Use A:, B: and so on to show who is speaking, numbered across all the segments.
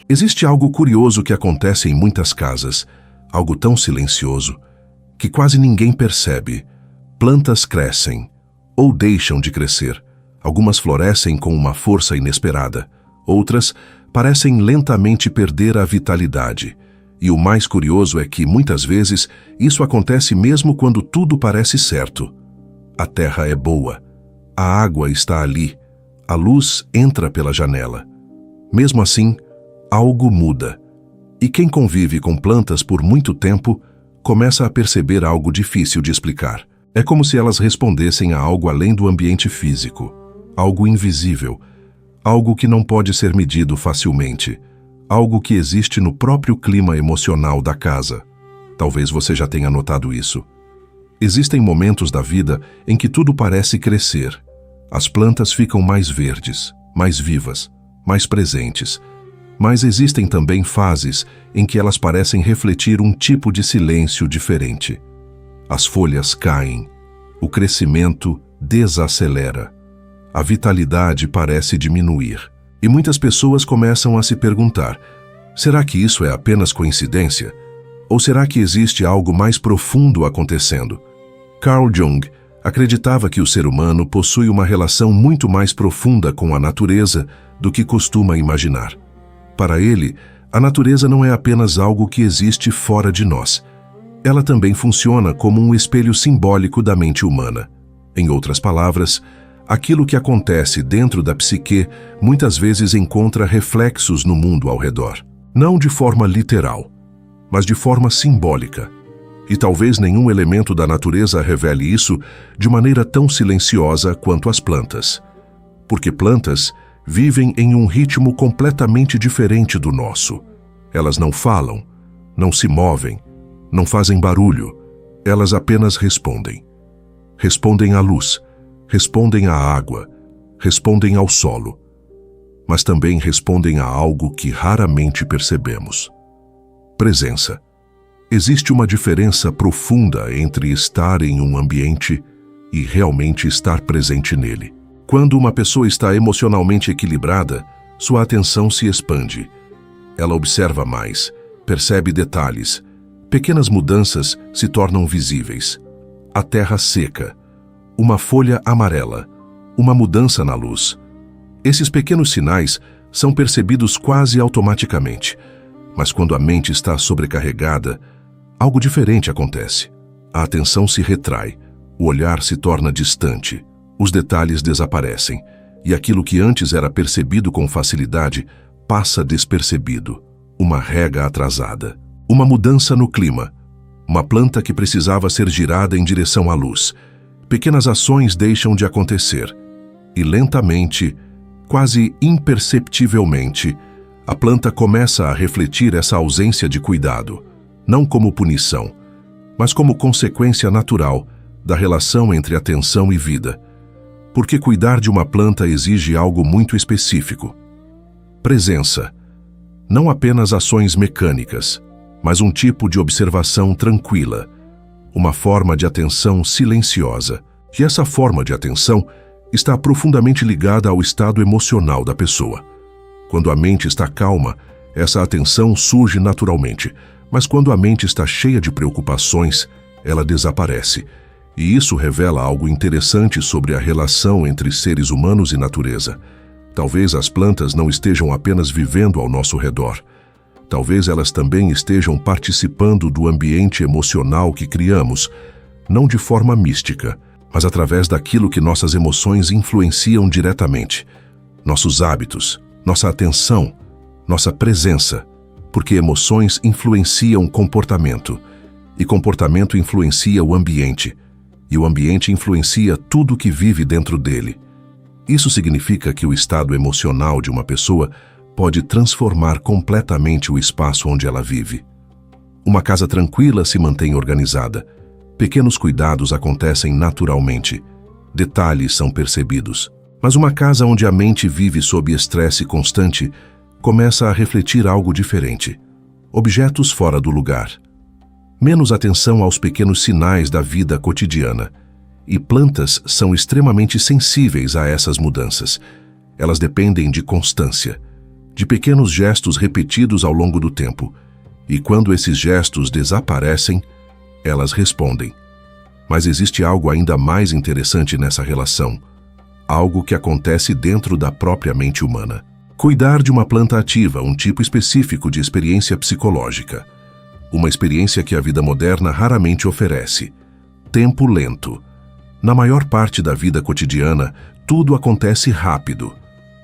A: Existe algo curioso que acontece em muitas casas, algo tão silencioso, que quase ninguém percebe. Plantas crescem, ou deixam de crescer. Algumas florescem com uma força inesperada, outras parecem lentamente perder a vitalidade. E o mais curioso é que, muitas vezes, isso acontece mesmo quando tudo parece certo. A terra é boa, a água está ali, a luz entra pela janela. Mesmo assim, algo muda. E quem convive com plantas por muito tempo começa a perceber algo difícil de explicar. É como se elas respondessem a algo além do ambiente físico, algo invisível, algo que não pode ser medido facilmente, algo que existe no próprio clima emocional da casa. Talvez você já tenha notado isso. Existem momentos da vida em que tudo parece crescer. As plantas ficam mais verdes, mais vivas, mais presentes. Mas existem também fases em que elas parecem refletir um tipo de silêncio diferente. As folhas caem, o crescimento desacelera, a vitalidade parece diminuir. E muitas pessoas começam a se perguntar: será que isso é apenas coincidência? Ou será que existe algo mais profundo acontecendo? Carl Jung acreditava que o ser humano possui uma relação muito mais profunda com a natureza do que costuma imaginar. Para ele, a natureza não é apenas algo que existe fora de nós. Ela também funciona como um espelho simbólico da mente humana. Em outras palavras, aquilo que acontece dentro da psique muitas vezes encontra reflexos no mundo ao redor. Não de forma literal, mas de forma simbólica. E talvez nenhum elemento da natureza revele isso de maneira tão silenciosa quanto as plantas. Porque plantas vivem em um ritmo completamente diferente do nosso. Elas não falam, não se movem, não fazem barulho. Elas apenas respondem. Respondem à luz, respondem à água, respondem ao solo. Mas também respondem a algo que raramente percebemos: presença. Existe uma diferença profunda entre estar em um ambiente e realmente estar presente nele. Quando uma pessoa está emocionalmente equilibrada, sua atenção se expande. Ela observa mais, percebe detalhes. Pequenas mudanças se tornam visíveis. A terra seca, uma folha amarela, uma mudança na luz. Esses pequenos sinais são percebidos quase automaticamente. Mas quando a mente está sobrecarregada, algo diferente acontece. A atenção se retrai, o olhar se torna distante. Os detalhes desaparecem, e aquilo que antes era percebido com facilidade passa despercebido. Uma rega atrasada, uma mudança no clima, uma planta que precisava ser girada em direção à luz. Pequenas ações deixam de acontecer, e lentamente, quase imperceptivelmente, a planta começa a refletir essa ausência de cuidado, não como punição, mas como consequência natural da relação entre atenção e vida. Porque cuidar de uma planta exige algo muito específico. Presença. Não apenas ações mecânicas, mas um tipo de observação tranquila, uma forma de atenção silenciosa. E essa forma de atenção está profundamente ligada ao estado emocional da pessoa. Quando a mente está calma, essa atenção surge naturalmente, mas quando a mente está cheia de preocupações, ela desaparece. E isso revela algo interessante sobre a relação entre seres humanos e natureza. Talvez as plantas não estejam apenas vivendo ao nosso redor. Talvez elas também estejam participando do ambiente emocional que criamos, não de forma mística, mas através daquilo que nossas emoções influenciam diretamente. Nossos hábitos, nossa atenção, nossa presença, porque emoções influenciam comportamento, e comportamento influencia o ambiente, e o ambiente influencia tudo que vive dentro dele. Isso significa que o estado emocional de uma pessoa pode transformar completamente o espaço onde ela vive. Uma casa tranquila se mantém organizada. Pequenos cuidados acontecem naturalmente. Detalhes são percebidos. Mas uma casa onde a mente vive sob estresse constante começa a refletir algo diferente. Objetos fora do lugar. Menos atenção aos pequenos sinais da vida cotidiana. E plantas são extremamente sensíveis a essas mudanças. Elas dependem de constância, de pequenos gestos repetidos ao longo do tempo. E quando esses gestos desaparecem, elas respondem. Mas existe algo ainda mais interessante nessa relação. Algo que acontece dentro da própria mente humana. Cuidar de uma planta ativa um tipo específico de experiência psicológica. Uma experiência que a vida moderna raramente oferece. Tempo lento. Na maior parte da vida cotidiana, tudo acontece rápido.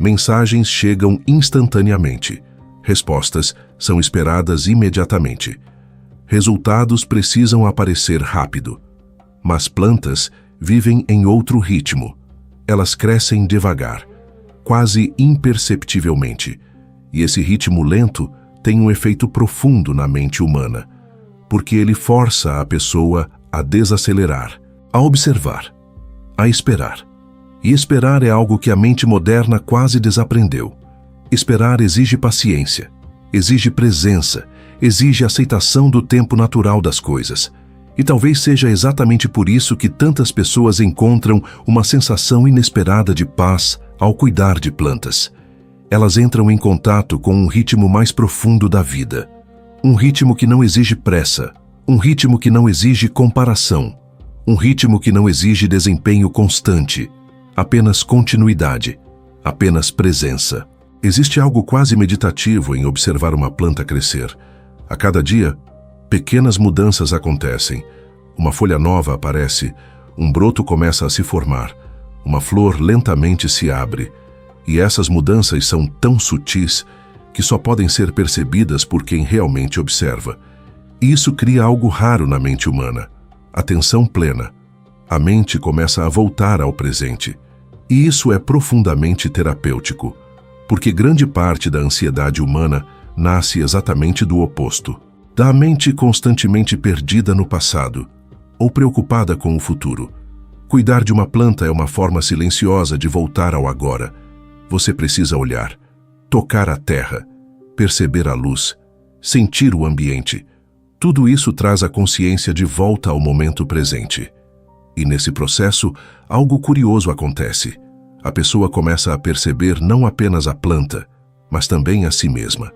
A: Mensagens chegam instantaneamente. Respostas são esperadas imediatamente. Resultados precisam aparecer rápido. Mas plantas vivem em outro ritmo. Elas crescem devagar, quase imperceptivelmente. E esse ritmo lento tem um efeito profundo na mente humana, porque ele força a pessoa a desacelerar, a observar, a esperar. E esperar é algo que a mente moderna quase desaprendeu. Esperar exige paciência, exige presença, exige aceitação do tempo natural das coisas. E talvez seja exatamente por isso que tantas pessoas encontram uma sensação inesperada de paz ao cuidar de plantas. Elas entram em contato com um ritmo mais profundo da vida. Um ritmo que não exige pressa, um ritmo que não exige comparação, um ritmo que não exige desempenho constante, apenas continuidade, apenas presença. Existe algo quase meditativo em observar uma planta crescer. A cada dia, pequenas mudanças acontecem. Uma folha nova aparece, um broto começa a se formar, uma flor lentamente se abre. E essas mudanças são tão sutis que só podem ser percebidas por quem realmente observa. E isso cria algo raro na mente humana: atenção plena. A mente começa a voltar ao presente. E isso é profundamente terapêutico, porque grande parte da ansiedade humana nasce exatamente do oposto. Da mente constantemente perdida no passado, ou preocupada com o futuro. Cuidar de uma planta é uma forma silenciosa de voltar ao agora. Você precisa olhar, tocar a terra, perceber a luz, sentir o ambiente. Tudo isso traz a consciência de volta ao momento presente. E nesse processo, algo curioso acontece. A pessoa começa a perceber não apenas a planta, mas também a si mesma.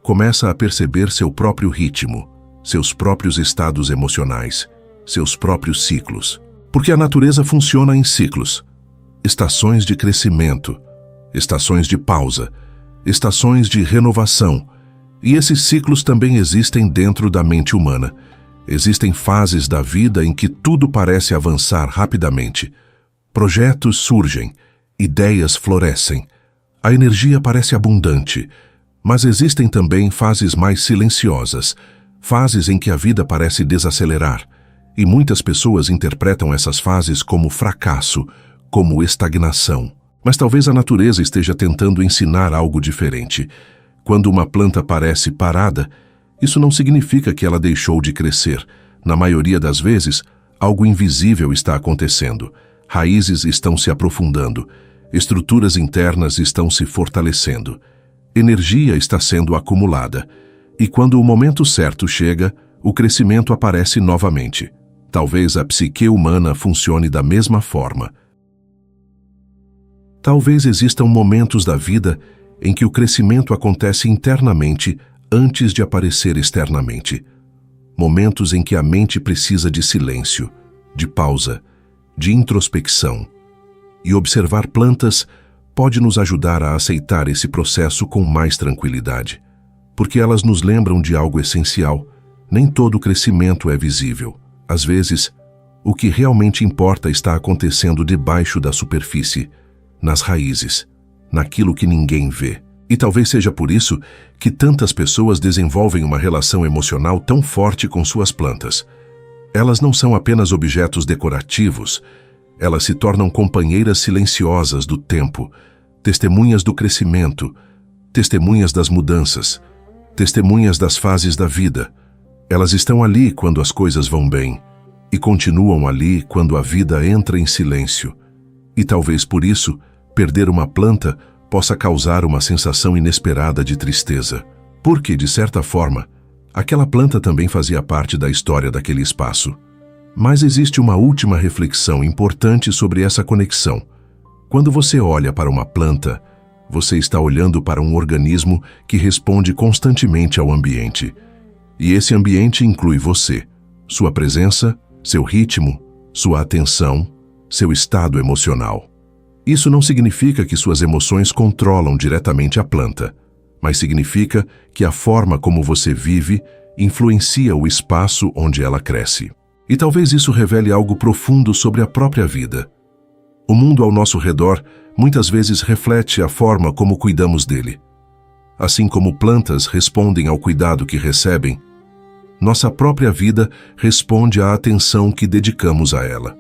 A: Começa a perceber seu próprio ritmo, seus próprios estados emocionais, seus próprios ciclos. Porque a natureza funciona em ciclos. Estações de crescimento, estações de pausa, estações de renovação. E esses ciclos também existem dentro da mente humana. Existem fases da vida em que tudo parece avançar rapidamente. Projetos surgem, ideias florescem, a energia parece abundante. Mas existem também fases mais silenciosas, fases em que a vida parece desacelerar. E muitas pessoas interpretam essas fases como fracasso, como estagnação. Mas talvez a natureza esteja tentando ensinar algo diferente. Quando uma planta parece parada, isso não significa que ela deixou de crescer. Na maioria das vezes, algo invisível está acontecendo. Raízes estão se aprofundando. Estruturas internas estão se fortalecendo. Energia está sendo acumulada. E quando o momento certo chega, o crescimento aparece novamente. Talvez a psique humana funcione da mesma forma. Talvez existam momentos da vida em que o crescimento acontece internamente antes de aparecer externamente. Momentos em que a mente precisa de silêncio, de pausa, de introspecção. E observar plantas pode nos ajudar a aceitar esse processo com mais tranquilidade, porque elas nos lembram de algo essencial. Nem todo crescimento é visível. Às vezes, o que realmente importa está acontecendo debaixo da superfície, nas raízes, naquilo que ninguém vê. E talvez seja por isso que tantas pessoas desenvolvem uma relação emocional tão forte com suas plantas. Elas não são apenas objetos decorativos, elas se tornam companheiras silenciosas do tempo, testemunhas do crescimento, testemunhas das mudanças, testemunhas das fases da vida. Elas estão ali quando as coisas vão bem e continuam ali quando a vida entra em silêncio. E talvez por isso, perder uma planta possa causar uma sensação inesperada de tristeza. Porque, de certa forma, aquela planta também fazia parte da história daquele espaço. Mas existe uma última reflexão importante sobre essa conexão. Quando você olha para uma planta, você está olhando para um organismo que responde constantemente ao ambiente. E esse ambiente inclui você, sua presença, seu ritmo, sua atenção, seu estado emocional. Isso não significa que suas emoções controlam diretamente a planta, mas significa que a forma como você vive influencia o espaço onde ela cresce. E talvez isso revele algo profundo sobre a própria vida. O mundo ao nosso redor muitas vezes reflete a forma como cuidamos dele. Assim como plantas respondem ao cuidado que recebem, nossa própria vida responde à atenção que dedicamos a ela.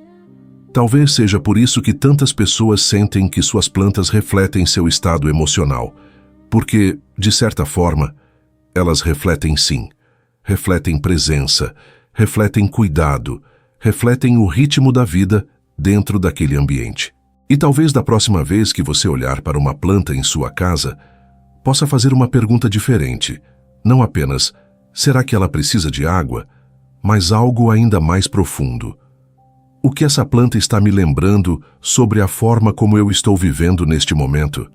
A: Talvez seja por isso que tantas pessoas sentem que suas plantas refletem seu estado emocional, porque, de certa forma, elas refletem sim, refletem presença, refletem cuidado, refletem o ritmo da vida dentro daquele ambiente. E talvez da próxima vez que você olhar para uma planta em sua casa, possa fazer uma pergunta diferente, não apenas, será que ela precisa de água? Mas algo ainda mais profundo. O que essa planta está me lembrando sobre a forma como eu estou vivendo neste momento?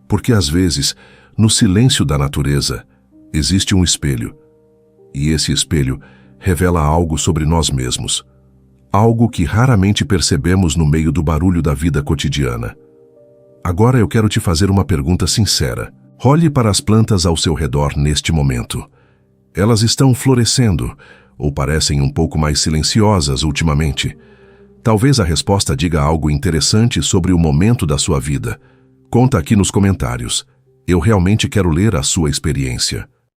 A: Porque às vezes, no silêncio da natureza, existe um espelho. E esse espelho revela algo sobre nós mesmos. Algo que raramente percebemos no meio do barulho da vida cotidiana. Agora eu quero te fazer uma pergunta sincera. Olhe para as plantas ao seu redor neste momento. Elas estão florescendo, ou parecem um pouco mais silenciosas ultimamente. Talvez a resposta diga algo interessante sobre o momento da sua vida. Conta aqui nos comentários. Eu realmente quero ler a sua experiência.